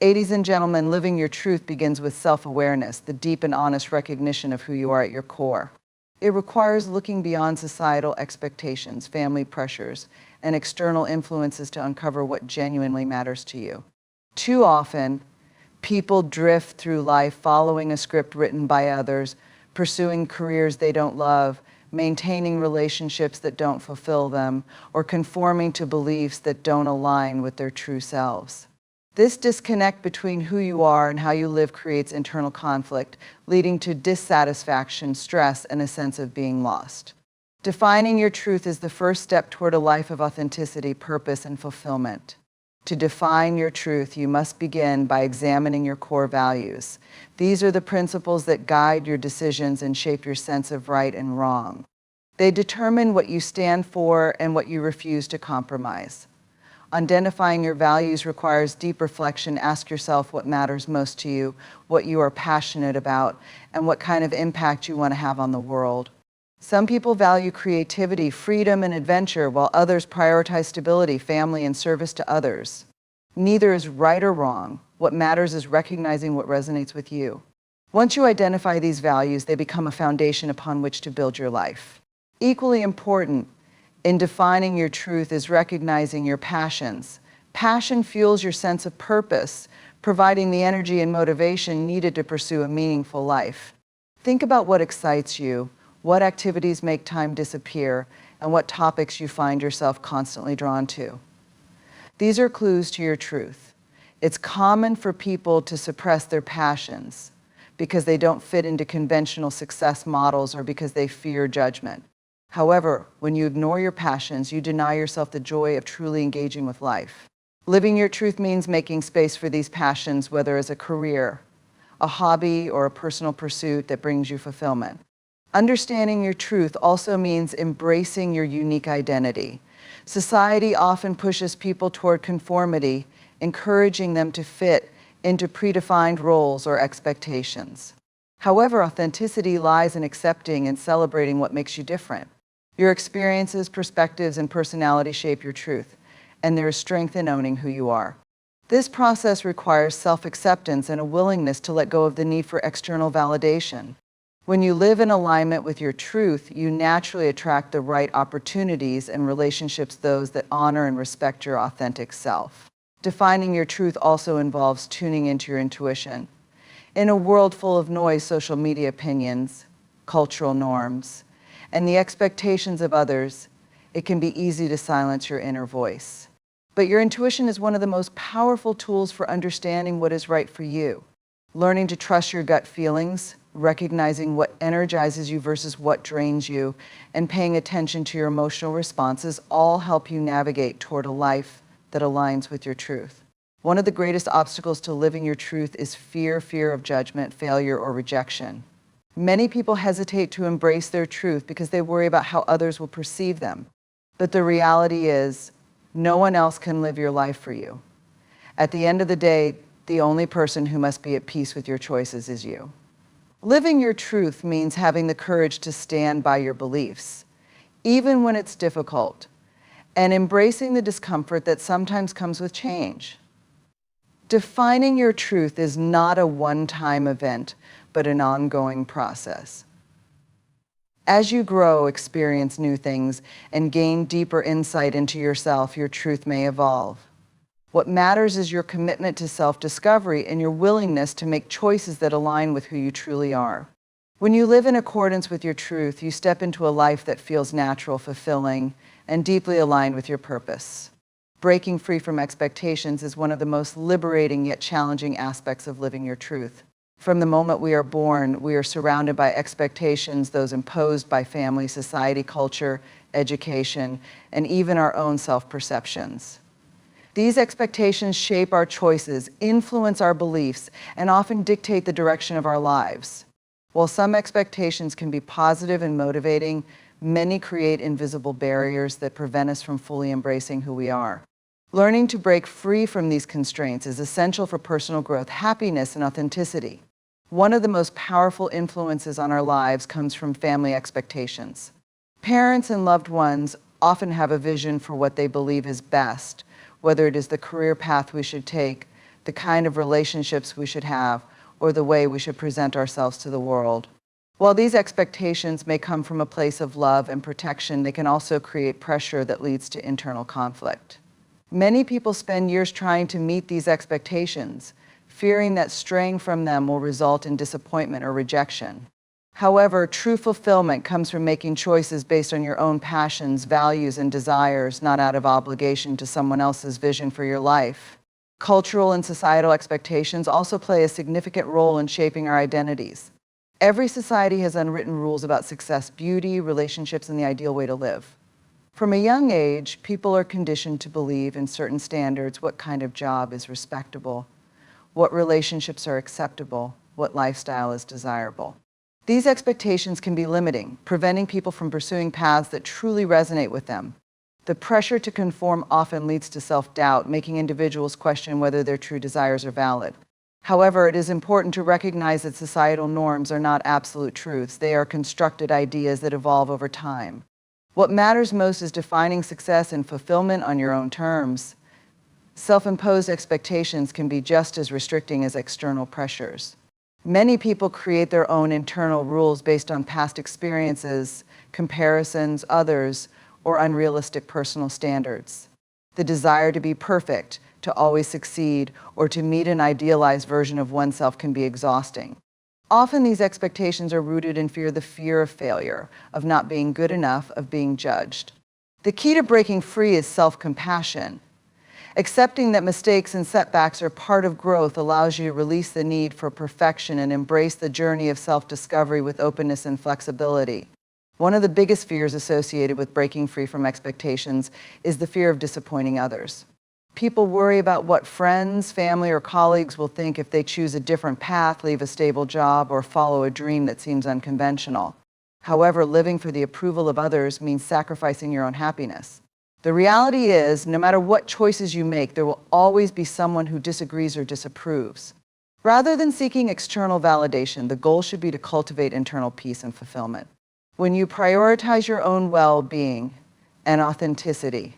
Ladies and gentlemen, living your truth begins with self-awareness, the deep and honest recognition of who you are at your core. It requires looking beyond societal expectations, family pressures, and external influences to uncover what genuinely matters to you. Too often, people drift through life following a script written by others, pursuing careers they don't love, maintaining relationships that don't fulfill them, or conforming to beliefs that don't align with their true selves. This disconnect between who you are and how you live creates internal conflict, leading to dissatisfaction, stress, and a sense of being lost. Defining your truth is the first step toward a life of authenticity, purpose, and fulfillment. To define your truth, you must begin by examining your core values. These are the principles that guide your decisions and shape your sense of right and wrong. They determine what you stand for and what you refuse to compromise. Identifying your values requires deep reflection. Ask yourself what matters most to you, what you are passionate about, and what kind of impact you want to have on the world. Some people value creativity, freedom, and adventure, while others prioritize stability, family, and service to others. Neither is right or wrong. What matters is recognizing what resonates with you. Once you identify these values, they become a foundation upon which to build your life. Equally important in defining your truth is recognizing your passions. Passion fuels your sense of purpose, providing the energy and motivation needed to pursue a meaningful life. Think about what excites you, what activities make time disappear, and what topics you find yourself constantly drawn to. These are clues to your truth. It's common for people to suppress their passions because they don't fit into conventional success models or because they fear judgment. However, when you ignore your passions, you deny yourself the joy of truly engaging with life. Living your truth means making space for these passions, whether as a career, a hobby, or a personal pursuit that brings you fulfillment. Understanding your truth also means embracing your unique identity. Society often pushes people toward conformity, encouraging them to fit into predefined roles or expectations. However, authenticity lies in accepting and celebrating what makes you different. Your experiences, perspectives, and personality shape your truth, and there is strength in owning who you are. This process requires self-acceptance and a willingness to let go of the need for external validation. When you live in alignment with your truth, you naturally attract the right opportunities and relationships, those that honor and respect your authentic self. Defining your truth also involves tuning into your intuition. In a world full of noise, social media opinions, cultural norms, and the expectations of others, it can be easy to silence your inner voice. But your intuition is one of the most powerful tools for understanding what is right for you. Learning to trust your gut feelings, recognizing what energizes you versus what drains you, and paying attention to your emotional responses all help you navigate toward a life that aligns with your truth. One of the greatest obstacles to living your truth is fear of judgment, failure, or rejection. Many people hesitate to embrace their truth because they worry about how others will perceive them. But the reality is, no one else can live your life for you. At the end of the day, the only person who must be at peace with your choices is you. Living your truth means having the courage to stand by your beliefs, even when it's difficult, and embracing the discomfort that sometimes comes with change. Defining your truth is not a one-time event, but an ongoing process. As you grow, experience new things, and gain deeper insight into yourself, your truth may evolve. What matters is your commitment to self-discovery and your willingness to make choices that align with who you truly are. When you live in accordance with your truth, you step into a life that feels natural, fulfilling, and deeply aligned with your purpose. Breaking free from expectations is one of the most liberating yet challenging aspects of living your truth. From the moment we are born, we are surrounded by expectations, those imposed by family, society, culture, education, and even our own self-perceptions. These expectations shape our choices, influence our beliefs, and often dictate the direction of our lives. While some expectations can be positive and motivating, many create invisible barriers that prevent us from fully embracing who we are. Learning to break free from these constraints is essential for personal growth, happiness, and authenticity. One of the most powerful influences on our lives comes from family expectations. Parents and loved ones often have a vision for what they believe is best, whether it is the career path we should take, the kind of relationships we should have, or the way we should present ourselves to the world. While these expectations may come from a place of love and protection, they can also create pressure that leads to internal conflict. Many people spend years trying to meet these expectations, fearing that straying from them will result in disappointment or rejection. However, true fulfillment comes from making choices based on your own passions, values, and desires, not out of obligation to someone else's vision for your life. Cultural and societal expectations also play a significant role in shaping our identities. Every society has unwritten rules about success, beauty, relationships, and the ideal way to live. From a young age, people are conditioned to believe in certain standards: what kind of job is respectable, what relationships are acceptable, what lifestyle is desirable. These expectations can be limiting, preventing people from pursuing paths that truly resonate with them. The pressure to conform often leads to self-doubt, making individuals question whether their true desires are valid. However, it is important to recognize that societal norms are not absolute truths. They are constructed ideas that evolve over time. What matters most is defining success and fulfillment on your own terms. Self-imposed expectations can be just as restricting as external pressures. Many people create their own internal rules based on past experiences, comparisons, others, or unrealistic personal standards. The desire to be perfect, to always succeed, or to meet an idealized version of oneself can be exhausting. Often these expectations are rooted in the fear of failure, of not being good enough, of being judged. The key to breaking free is self-compassion. Accepting that mistakes and setbacks are part of growth allows you to release the need for perfection and embrace the journey of self-discovery with openness and flexibility. One of the biggest fears associated with breaking free from expectations is the fear of disappointing others. People worry about what friends, family, or colleagues will think if they choose a different path, leave a stable job, or follow a dream that seems unconventional. However, living for the approval of others means sacrificing your own happiness. The reality is, no matter what choices you make, there will always be someone who disagrees or disapproves. Rather than seeking external validation, the goal should be to cultivate internal peace and fulfillment. When you prioritize your own well-being and authenticity,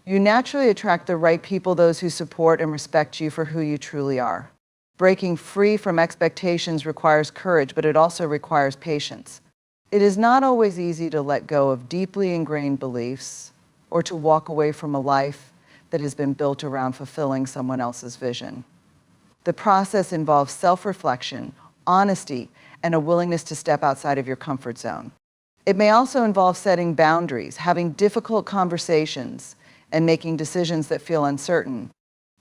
you naturally attract the right people, those who support and respect you for who you truly are. Breaking free from expectations requires courage, but it also requires patience. It is not always easy to let go of deeply ingrained beliefs or to walk away from a life that has been built around fulfilling someone else's vision. The process involves self-reflection, honesty, and a willingness to step outside of your comfort zone. It may also involve setting boundaries, having difficult conversations, and making decisions that feel uncertain.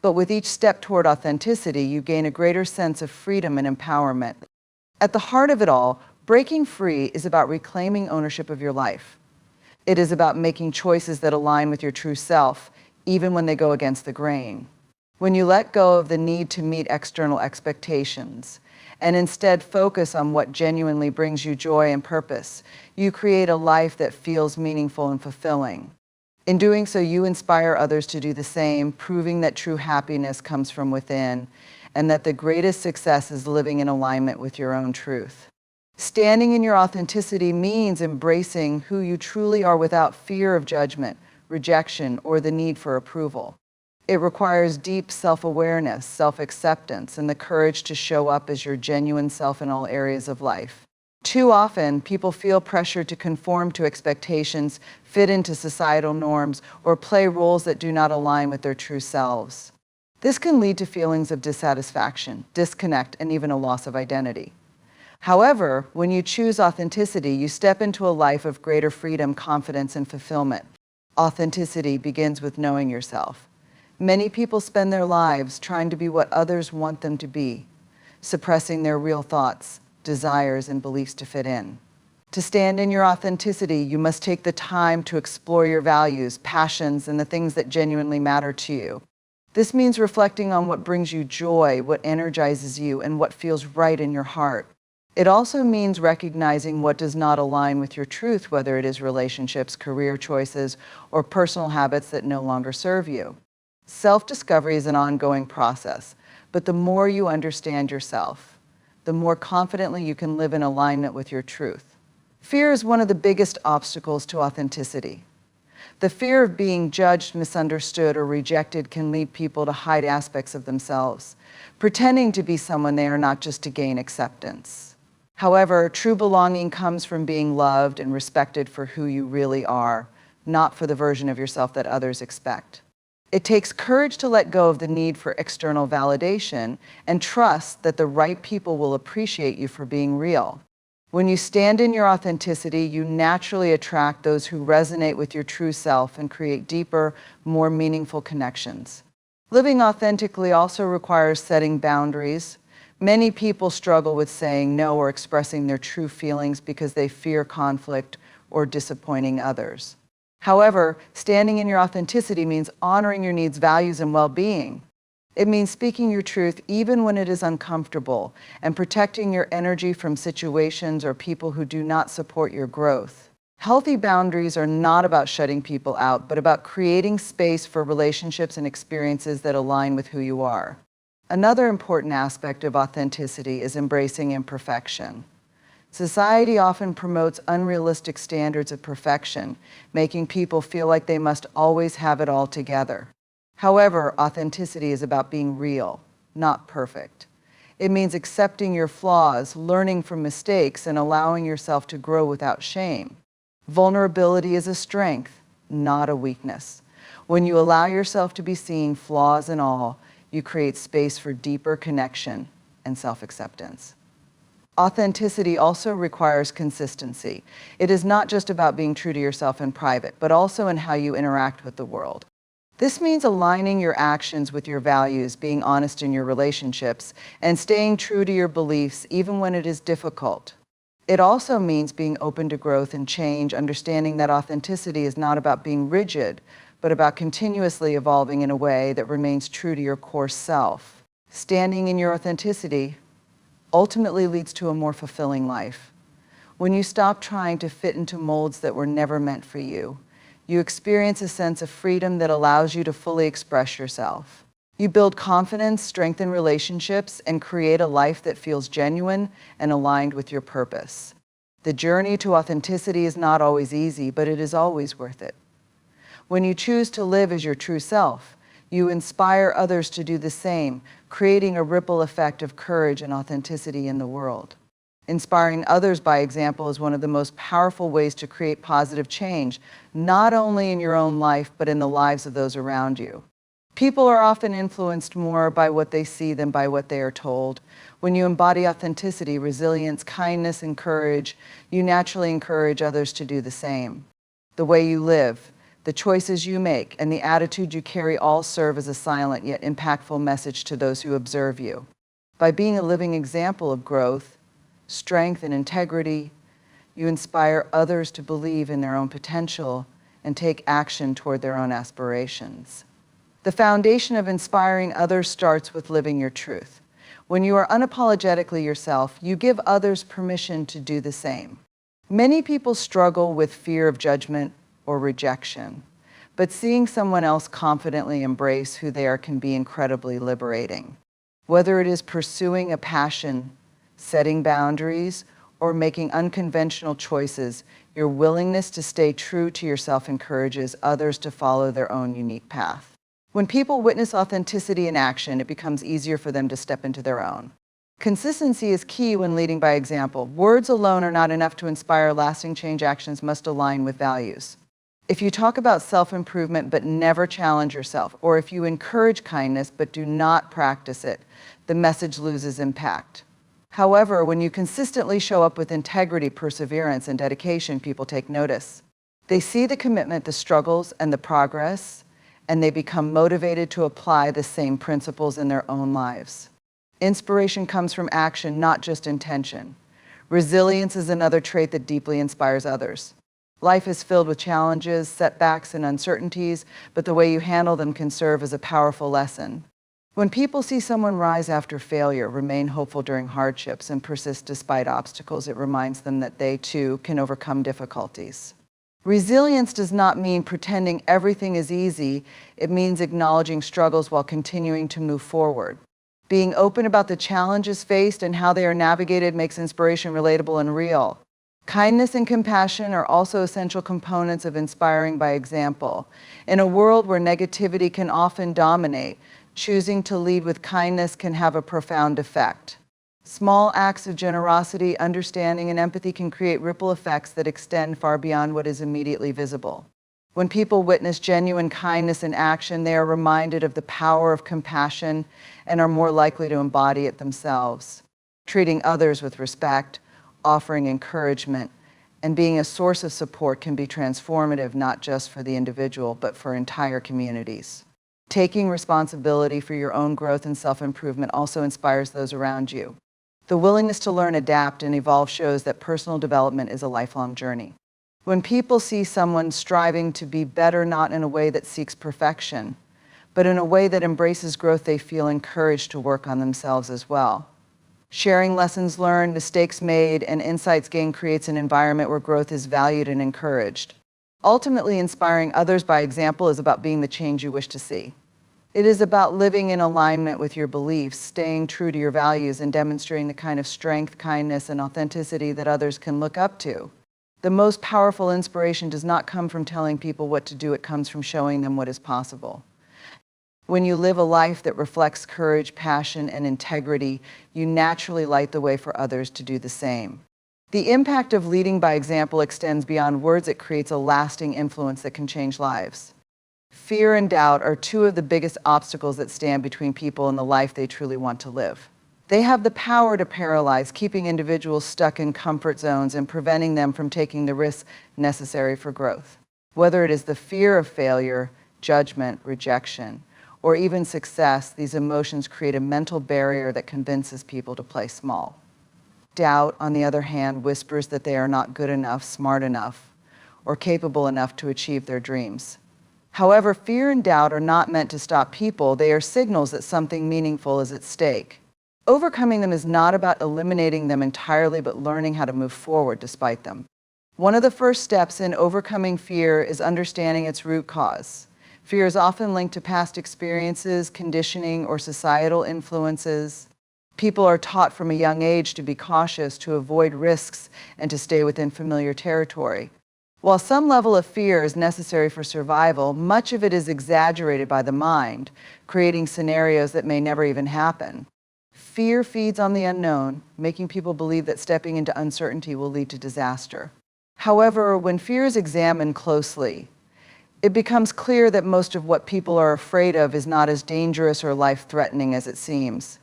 But with each step toward authenticity, you gain a greater sense of freedom and empowerment. At the heart of it all, breaking free is about reclaiming ownership of your life. It is about making choices that align with your true self, even when they go against the grain. When you let go of the need to meet external expectations and instead focus on what genuinely brings you joy and purpose, you create a life that feels meaningful and fulfilling. In doing so, you inspire others to do the same, proving that true happiness comes from within and that the greatest success is living in alignment with your own truth. Standing in your authenticity means embracing who you truly are without fear of judgment, rejection, or the need for approval. It requires deep self-awareness, self-acceptance, and the courage to show up as your genuine self in all areas of life. Too often, people feel pressure to conform to expectations, fit into societal norms, or play roles that do not align with their true selves. This can lead to feelings of dissatisfaction, disconnect, and even a loss of identity. However, when you choose authenticity, you step into a life of greater freedom, confidence, and fulfillment. Authenticity begins with knowing yourself. Many people spend their lives trying to be what others want them to be, suppressing their real thoughts, desires, and beliefs to fit in. To stand in your authenticity, you must take the time to explore your values, passions, and the things that genuinely matter to you. This means reflecting on what brings you joy, what energizes you, and what feels right in your heart. It also means recognizing what does not align with your truth, whether it is relationships, career choices, or personal habits that no longer serve you. Self-discovery is an ongoing process, but the more you understand yourself, the more confidently you can live in alignment with your truth. Fear is one of the biggest obstacles to authenticity. The fear of being judged, misunderstood, or rejected can lead people to hide aspects of themselves, pretending to be someone they are not just to gain acceptance. However, true belonging comes from being loved and respected for who you really are, not for the version of yourself that others expect. It takes courage to let go of the need for external validation and trust that the right people will appreciate you for being real. When you stand in your authenticity, you naturally attract those who resonate with your true self and create deeper, more meaningful connections. Living authentically also requires setting boundaries. Many people struggle with saying no or expressing their true feelings because they fear conflict or disappointing others. However, standing in your authenticity means honoring your needs, values, and well-being. It means speaking your truth even when it is uncomfortable and protecting your energy from situations or people who do not support your growth. Healthy boundaries are not about shutting people out, but about creating space for relationships and experiences that align with who you are. Another important aspect of authenticity is embracing imperfection. Society often promotes unrealistic standards of perfection, making people feel like they must always have it all together. However, authenticity is about being real, not perfect. It means accepting your flaws, learning from mistakes, and allowing yourself to grow without shame. Vulnerability is a strength, not a weakness. When you allow yourself to be seen, flaws and all, you create space for deeper connection and self-acceptance. Authenticity also requires consistency. It is not just about being true to yourself in private, but also in how you interact with the world. This means aligning your actions with your values, being honest in your relationships, and staying true to your beliefs even when it is difficult. It also means being open to growth and change, understanding that authenticity is not about being rigid, but about continuously evolving in a way that remains true to your core self. Standing in your authenticity ultimately leads to a more fulfilling life. When you stop trying to fit into molds that were never meant for you, you experience a sense of freedom that allows you to fully express yourself. You build confidence, strengthen relationships, and create a life that feels genuine and aligned with your purpose. The journey to authenticity is not always easy, but it is always worth it. When you choose to live as your true self, you inspire others to do the same, creating a ripple effect of courage and authenticity in the world. Inspiring others by example is one of the most powerful ways to create positive change, not only in your own life, but in the lives of those around you. People are often influenced more by what they see than by what they are told. When you embody authenticity, resilience, kindness, and courage, you naturally encourage others to do the same. The way you live, the choices you make, and the attitude you carry all serve as a silent yet impactful message to those who observe you. By being a living example of growth, strength, and integrity, you inspire others to believe in their own potential and take action toward their own aspirations. The foundation of inspiring others starts with living your truth. When you are unapologetically yourself, you give others permission to do the same. Many people struggle with fear of judgment or rejection, but seeing someone else confidently embrace who they are can be incredibly liberating. Whether it is pursuing a passion, setting boundaries, or making unconventional choices, your willingness to stay true to yourself encourages others to follow their own unique path. When people witness authenticity in action, it becomes easier for them to step into their own. Consistency is key when leading by example. Words alone are not enough to inspire lasting change. Actions must align with values. If you talk about self-improvement but never challenge yourself, or if you encourage kindness but do not practice it, the message loses impact. However, when you consistently show up with integrity, perseverance, and dedication, people take notice. They see the commitment, the struggles, and the progress, and they become motivated to apply the same principles in their own lives. Inspiration comes from action, not just intention. Resilience is another trait that deeply inspires others. Life is filled with challenges, setbacks, and uncertainties, but the way you handle them can serve as a powerful lesson. When people see someone rise after failure, remain hopeful during hardships, and persist despite obstacles, it reminds them that they too can overcome difficulties. Resilience does not mean pretending everything is easy. It means acknowledging struggles while continuing to move forward. Being open about the challenges faced and how they are navigated makes inspiration relatable and real. Kindness and compassion are also essential components of inspiring by example. In a world where negativity can often dominate, choosing to lead with kindness can have a profound effect. Small acts of generosity, understanding, and empathy can create ripple effects that extend far beyond what is immediately visible. When people witness genuine kindness in action, they are reminded of the power of compassion and are more likely to embody it themselves. Treating others with respect, offering encouragement, and being a source of support can be transformative not just for the individual, but for entire communities. Taking responsibility for your own growth and self-improvement also inspires those around you. The willingness to learn, adapt, and evolve shows that personal development is a lifelong journey. When people see someone striving to be better, not in a way that seeks perfection, but in a way that embraces growth, they feel encouraged to work on themselves as well. Sharing lessons learned, mistakes made, and insights gained creates an environment where growth is valued and encouraged. Ultimately, inspiring others by example is about being the change you wish to see. It is about living in alignment with your beliefs, staying true to your values, and demonstrating the kind of strength, kindness, and authenticity that others can look up to. The most powerful inspiration does not come from telling people what to do, it comes from showing them what is possible. When you live a life that reflects courage, passion, and integrity, you naturally light the way for others to do the same. The impact of leading by example extends beyond words. It creates a lasting influence that can change lives. Fear and doubt are two of the biggest obstacles that stand between people and the life they truly want to live. They have the power to paralyze, keeping individuals stuck in comfort zones and preventing them from taking the risks necessary for growth. Whether it is the fear of failure, judgment, rejection, or even success, these emotions create a mental barrier that convinces people to play small. Doubt, on the other hand, whispers that they are not good enough, smart enough, or capable enough to achieve their dreams. However, fear and doubt are not meant to stop people. They are signals that something meaningful is at stake. Overcoming them is not about eliminating them entirely, but learning how to move forward despite them. One of the first steps in overcoming fear is understanding its root cause. Fear is often linked to past experiences, conditioning, or societal influences. People are taught from a young age to be cautious, to avoid risks, and to stay within familiar territory. While some level of fear is necessary for survival, much of it is exaggerated by the mind, creating scenarios that may never even happen. Fear feeds on the unknown, making people believe that stepping into uncertainty will lead to disaster. However, when fear is examined closely, it becomes clear that most of what people are afraid of is not as dangerous or life-threatening as it seems.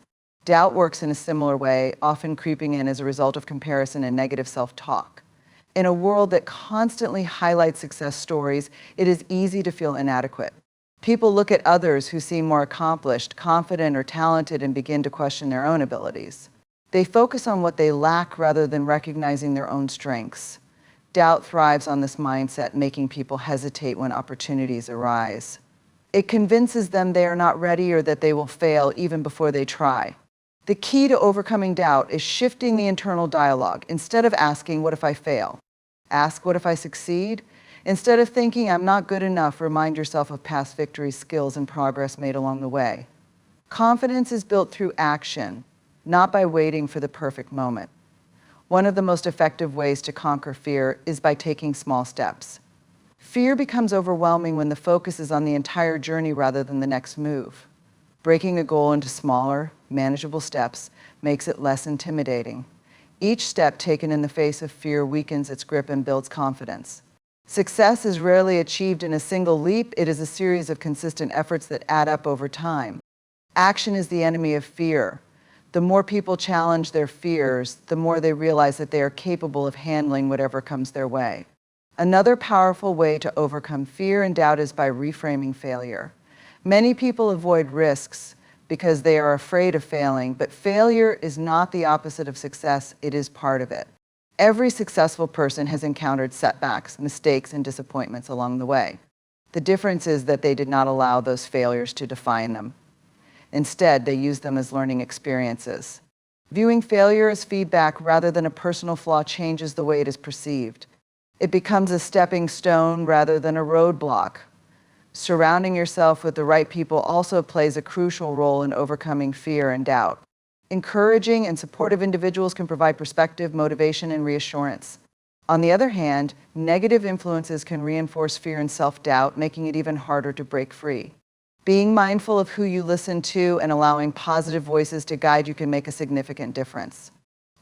Doubt works in a similar way, often creeping in as a result of comparison and negative self-talk. In a world that constantly highlights success stories, it is easy to feel inadequate. People look at others who seem more accomplished, confident, or talented and begin to question their own abilities. They focus on what they lack rather than recognizing their own strengths. Doubt thrives on this mindset, making people hesitate when opportunities arise. It convinces them they are not ready or that they will fail even before they try. The key to overcoming doubt is shifting the internal dialogue. Instead of asking, "What if I fail?" Ask, "What if I succeed?" Instead of thinking, "I'm not good enough," remind yourself of past victories, skills, and progress made along the way. Confidence is built through action, not by waiting for the perfect moment. One of the most effective ways to conquer fear is by taking small steps. Fear becomes overwhelming when the focus is on the entire journey rather than the next move. Breaking a goal into smaller, manageable steps makes it less intimidating. Each step taken in the face of fear weakens its grip and builds confidence. Success is rarely achieved in a single leap. It is a series of consistent efforts that add up over time. Action is the enemy of fear. The more people challenge their fears, the more they realize that they are capable of handling whatever comes their way. Another powerful way to overcome fear and doubt is by reframing failure. Many people avoid risks because they are afraid of failing, but failure is not the opposite of success, it is part of it. Every successful person has encountered setbacks, mistakes, and disappointments along the way. The difference is that they did not allow those failures to define them. Instead, they used them as learning experiences. Viewing failure as feedback rather than a personal flaw changes the way it is perceived. It becomes a stepping stone rather than a roadblock. Surrounding yourself with the right people also plays a crucial role in overcoming fear and doubt. Encouraging and supportive individuals can provide perspective, motivation, and reassurance. On the other hand, negative influences can reinforce fear and self-doubt, making it even harder to break free. Being mindful of who you listen to and allowing positive voices to guide you can make a significant difference.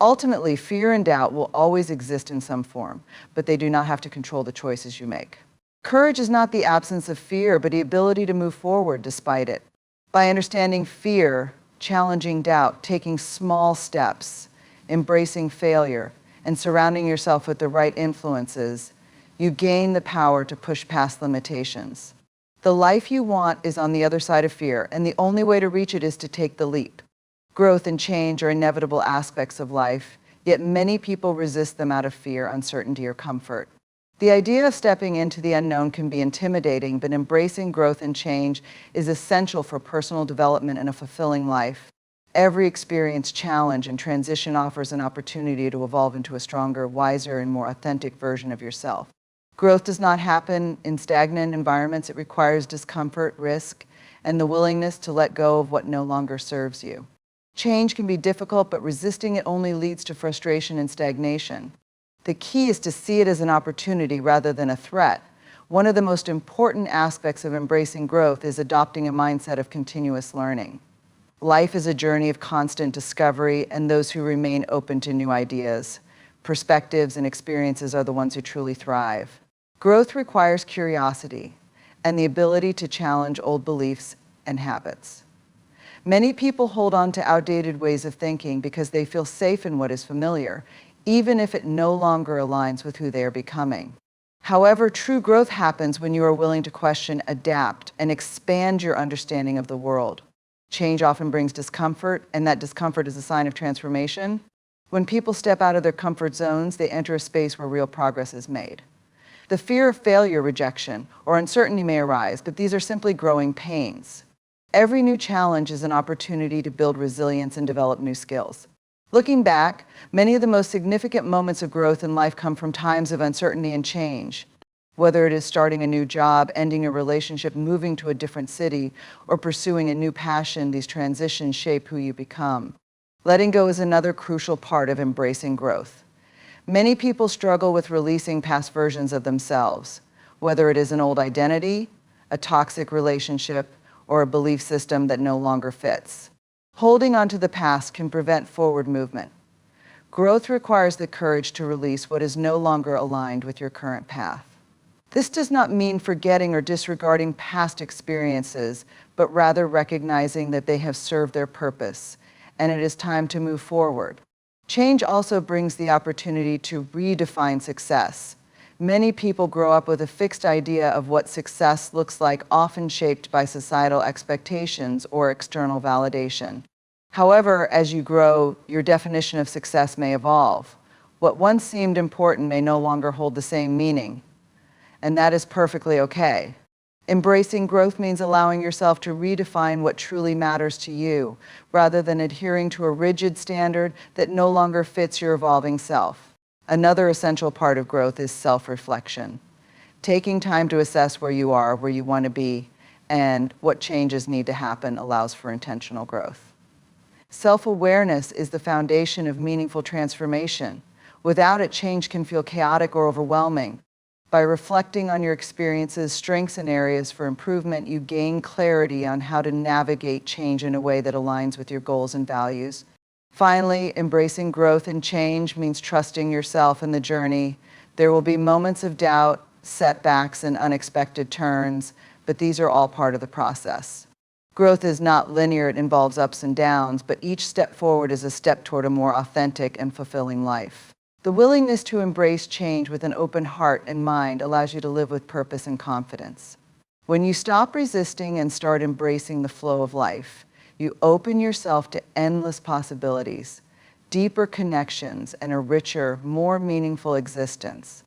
Ultimately, fear and doubt will always exist in some form, but they do not have to control the choices you make. Courage is not the absence of fear, but the ability to move forward despite it. By understanding fear, challenging doubt, taking small steps, embracing failure, and surrounding yourself with the right influences, you gain the power to push past limitations. The life you want is on the other side of fear, and the only way to reach it is to take the leap. Growth and change are inevitable aspects of life, yet many people resist them out of fear, uncertainty, or comfort. The idea of stepping into the unknown can be intimidating, but embracing growth and change is essential for personal development and a fulfilling life. Every experience, challenge, and transition offers an opportunity to evolve into a stronger, wiser, and more authentic version of yourself. Growth does not happen in stagnant environments. It requires discomfort, risk, and the willingness to let go of what no longer serves you. Change can be difficult, but resisting it only leads to frustration and stagnation. The key is to see it as an opportunity rather than a threat. One of the most important aspects of embracing growth is adopting a mindset of continuous learning. Life is a journey of constant discovery, and those who remain open to new ideas, perspectives, and experiences are the ones who truly thrive. Growth requires curiosity and the ability to challenge old beliefs and habits. Many people hold on to outdated ways of thinking because they feel safe in what is familiar, even if it no longer aligns with who they are becoming. However, true growth happens when you are willing to question, adapt, and expand your understanding of the world. Change often brings discomfort, and that discomfort is a sign of transformation. When people step out of their comfort zones, they enter a space where real progress is made. The fear of failure, rejection, or uncertainty may arise, but these are simply growing pains. Every new challenge is an opportunity to build resilience and develop new skills. Looking back, many of the most significant moments of growth in life come from times of uncertainty and change. Whether it is starting a new job, ending a relationship, moving to a different city, or pursuing a new passion, these transitions shape who you become. Letting go is another crucial part of embracing growth. Many people struggle with releasing past versions of themselves, whether it is an old identity, a toxic relationship, or a belief system that no longer fits. Holding on to the past can prevent forward movement. Growth requires the courage to release what is no longer aligned with your current path. This does not mean forgetting or disregarding past experiences, but rather recognizing that they have served their purpose, and it is time to move forward. Change also brings the opportunity to redefine success. Many people grow up with a fixed idea of what success looks like, often shaped by societal expectations or external validation. However, as you grow, your definition of success may evolve. What once seemed important may no longer hold the same meaning, and that is perfectly okay. Embracing growth means allowing yourself to redefine what truly matters to you, rather than adhering to a rigid standard that no longer fits your evolving self. Another essential part of growth is self-reflection. Taking time to assess where you are, where you want to be, and what changes need to happen allows for intentional growth. Self-awareness is the foundation of meaningful transformation. Without it, change can feel chaotic or overwhelming. By reflecting on your experiences, strengths, and areas for improvement, you gain clarity on how to navigate change in a way that aligns with your goals and values. Finally, embracing growth and change means trusting yourself in the journey. There will be moments of doubt, setbacks, and unexpected turns, but these are all part of the process. Growth is not linear, it involves ups and downs, but each step forward is a step toward a more authentic and fulfilling life. The willingness to embrace change with an open heart and mind allows you to live with purpose and confidence. When you stop resisting and start embracing the flow of life, you open yourself to endless possibilities, deeper connections, and a richer, more meaningful existence.